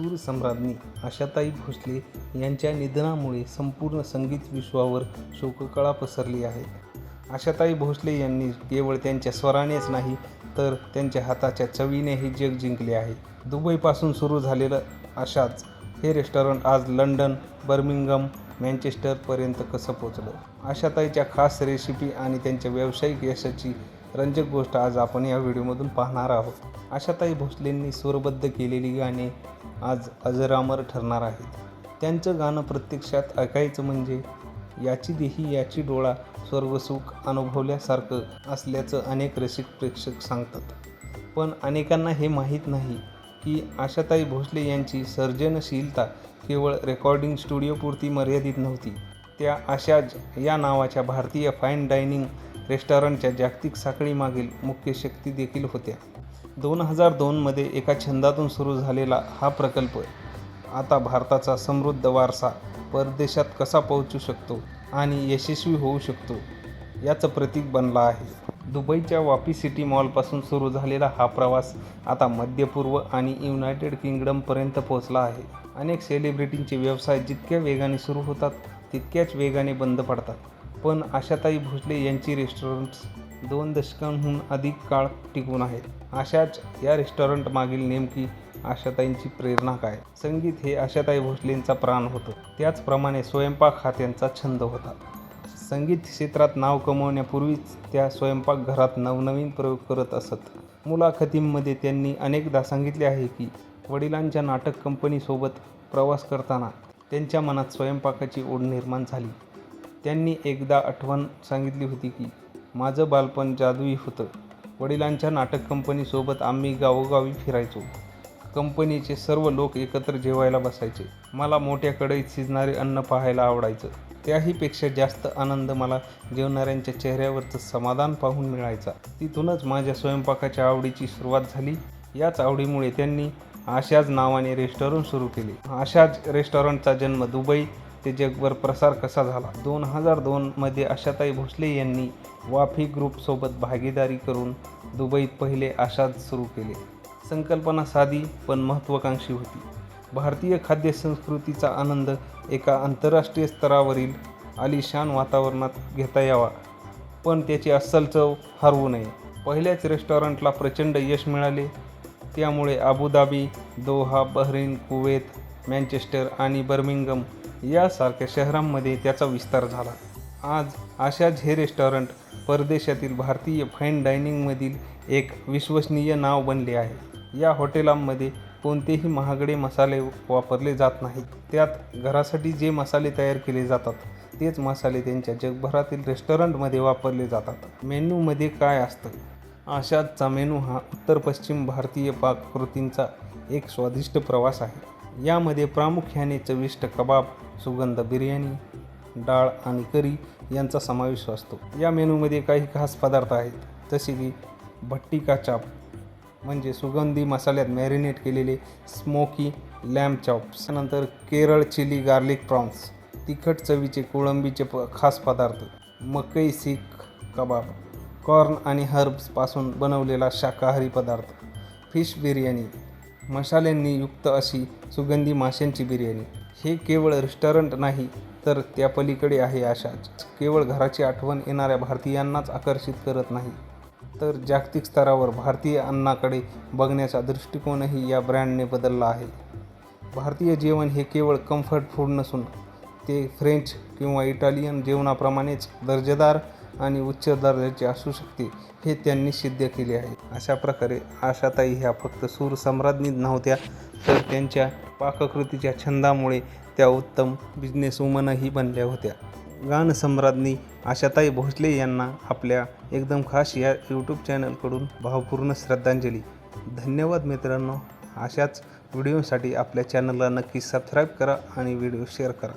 सूरसम्राज्ञी आशाताई भोसले यांच्या निधनामुळे संपूर्ण संगीत विश्वावर शोककळा पसरली आहे. आशाताई भोसले यांनी केवळ त्यांच्या स्वरानेच नाही तर त्यांच्या हाताच्या चवीनेही जग जिंकले आहे. दुबईपासून सुरू झालेलं आशाज हे रेस्टॉरंट आज लंडन, बर्मिंगहम, मँचेस्टरपर्यंत कसं पोचलं? आशाताईच्या खास रेसिपी आणि त्यांच्या व्यावसायिक यशाची रंजक गोष्ट आज आपण या व्हिडिओमधून पाहणार आहोत. आशाताई भोसलेंनी स्वरबद्ध केलेली गाणी आज अजरामर ठरणार आहेत. त्यांचं गाणं प्रत्यक्षात ऐकायचं म्हणजे याची देही याची डोळा स्वर्गसुख अनुभवल्यासारखं असल्याचं अनेक रसिक प्रेक्षक सांगतात. पण अनेकांना हे माहीत नाही की आशाताई भोसले यांची सर्जनशीलता केवळ रेकॉर्डिंग स्टुडिओपुरती मर्यादित नव्हती. त्या आशाज या नावाच्या भारतीय फाईन डायनिंग रेस्टॉरंटच्या जागतिक साखळीमागील मुख्य शक्ती देखील होत्या. 2002मध्ये एका छंदातून सुरू झालेला हा प्रकल्प आता भारताचा समृद्ध वारसा परदेशात कसा पोहोचू शकतो आणि यशस्वी होऊ शकतो याचं प्रतीक बनला आहे. दुबईच्या वापी सिटी मॉलपासून सुरू झालेला हा प्रवास आता मध्य पूर्व आणि युनायटेड किंगडमपर्यंत पोहोचला आहे. अनेक सेलिब्रिटींचे व्यवसाय जितक्या वेगाने सुरू होतात तितक्याच वेगाने बंद पडतात. पण आशाताई भोसले यांची रेस्टॉरंट्स 2 दशकांहून अधिक काळ टिकून आहेत. आशाज या रेस्टॉरंट मागील नेमकी आशाताईंची प्रेरणा काय? संगीत हे आशाताई भोसलेंचा प्राण होतं. त्याचप्रमाणे स्वयंपाक हा त्यांचा छंद होता. संगीत क्षेत्रात नाव कमवण्यापूर्वीच त्या स्वयंपाकघरात नवनवीन प्रयोग करत असत. मुलाखतींमध्ये त्यांनी अनेकदा सांगितले आहे की वडिलांच्या नाटक कंपनीसोबत प्रवास करताना त्यांच्या मनात स्वयंपाकाची ओढ निर्माण झाली. त्यांनी एकदा आठवण सांगितली होती की माझं बालपण जादुई होतं. वडिलांच्या नाटक कंपनीसोबत आम्ही गावोगावी फिरायचो. कंपनीचे सर्व लोक एकत्र जेवायला बसायचे. मला मोठ्या कढईत शिजणारे अन्न पाहायला आवडायचं. त्याहीपेक्षा जास्त आनंद मला जेवणाऱ्यांच्या चेहऱ्यावरचं समाधान पाहून मिळायचा. तिथूनच माझ्या स्वयंपाकाच्या आवडीची सुरुवात झाली. याच आवडीमुळे त्यांनी आशाज नावाने रेस्टॉरंट सुरू केले. आशाज रेस्टॉरंटचा जन्म दुबई ते जगभर प्रसार कसा झाला? 2002मध्ये आशाताई भोसले यांनी वाफी ग्रुपसोबत भागीदारी करून दुबईत पहिले आशाज सुरू केले. संकल्पना साधी पण महत्त्वाकांक्षी होती. भारतीय खाद्य संस्कृतीचा आनंद एका आंतरराष्ट्रीय स्तरावरील आलिशान वातावरणात घेता यावा, पण त्याची अस्सल चव हरवू नये. पहिल्याच रेस्टॉरंटला प्रचंड यश मिळाले. त्यामुळे Abu Dhabi, Doha, Bahrain, Kuwait, Manchester आणि बर्मिंगहम यासारख्या शहरांमध्ये त्याचा विस्तार झाला. आज आशाज हे रेस्टॉरंट परदेशातील भारतीय फाईन डायनिंगमधील एक विश्वसनीय नाव बनले आहे. या हॉटेलांमध्ये कोणतेही महागडे मसाले वापरले जात नाहीत. त्यात घरासाठी जे मसाले तयार केले जातात तेच मसाले त्यांच्या जगभरातील रेस्टॉरंटमध्ये वापरले जातात. मेन्यूमध्ये काय असतं? आशाजचा मेनू हा उत्तर पश्चिम भारतीय पाककृतींचा एक स्वादिष्ट प्रवास आहे. यामध्ये प्रामुख्याने चविष्ट कबाब, सुगंध बिर्याणी, डाळ आणि करी यांचा समावेश असतो. या मेनूमध्ये काही खास पदार्थ आहेत जसे की भट्टी का चाप म्हणजे सुगंधी मसाल्यात मॅरिनेट केलेले स्मोकी लॅम्ब चॉप्स. त्यानंतर केरळ चिली गार्लिक प्रॉन्स, तिखट चवीचे कोळंबीचे खास पदार्थ. मकई सीख कबाब, कॉर्न आणि हर्ब्सपासून बनवलेला शाकाहारी पदार्थ. फिश बिर्याणी, मसाल्यांनी युक्त अशी सुगंधी माशांची बिर्याणी. हे केवळ रेस्टॉरंट नाही तर त्या पलीकडे आहे आशाज. केवळ घराची आठवण येणाऱ्या भारतीयांनाच आकर्षित करत नाही तर जागतिक स्तरावर भारतीय अन्नाकडे बघण्याचा दृष्टिकोनही या ब्रँडने बदलला आहे. भारतीय जेवण हे केवळ कम्फर्ट फूड नसून ते फ्रेंच किंवा इटालियन जेवणाप्रमाणेच दर्जेदार आणि उच्च दर्जाचे असू शकते हे त्यांनी सिद्ध केले आहे. अशा प्रकारे आशाताई ह्या फक्त सूरसम्राज्ञी नव्हत्या तर त्यांच्या पाककृतीच्या छंदामुळे त्या उत्तम बिझनेसवुमनही बनल्या होत्या. गानसम्राज्ञी आशाताई भोसले यांना आपल्या एकदम खास या यूट्यूब चॅनलकडून भावपूर्ण श्रद्धांजली. धन्यवाद मित्रांनो. अशाच व्हिडिओसाठी आपल्या चॅनलला नक्की सबस्क्राईब करा आणि व्हिडिओ शेअर करा.